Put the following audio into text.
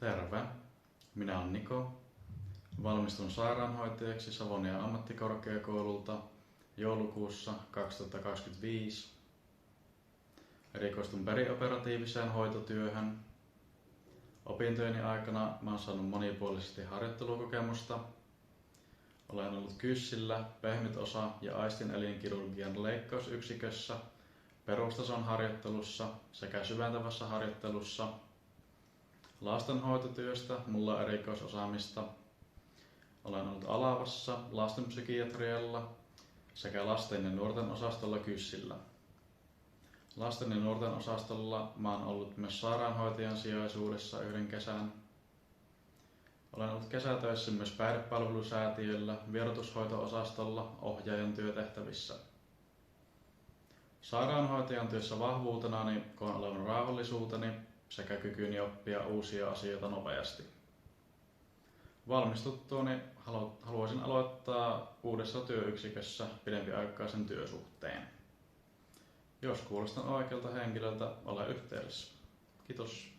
Terve, minä olen Niko. Valmistun sairaanhoitajaksi Savonian ammattikorkeakoululta joulukuussa 2025. Erikoistun perioperatiiviseen hoitotyöhön. Opintojeni aikana olen saanut monipuolisesti harjoittelukokemusta. Olen ollut KYSillä pehmytosa- ja aistinelinkirurgian leikkausyksikössä, perustason harjoittelussa sekä syventävässä harjoittelussa. Lastenhoitotyöstä mulla on erikoisosaamista. Olen ollut Alavassa lastenpsykiatrialla sekä lasten ja nuorten osastolla KYSillä. Lasten ja nuorten osastolla mä oon ollut myös sairaanhoitajan sijaisuudessa yhden kesän. Olen ollut kesätöissä myös päihdepalvelusäätiöllä vierotushoito-osastolla ohjaajan työtehtävissä. Sairaanhoitajan työssä vahvuutenani koen olevan rauhallisuuteni sekä kykyni oppia uusia asioita nopeasti. Valmistuttuani haluaisin aloittaa uudessa työyksikössä pidempiaikaisen työsuhteen. Jos kuulostan oikealta henkilöltä, ole yhteydessä. Kiitos.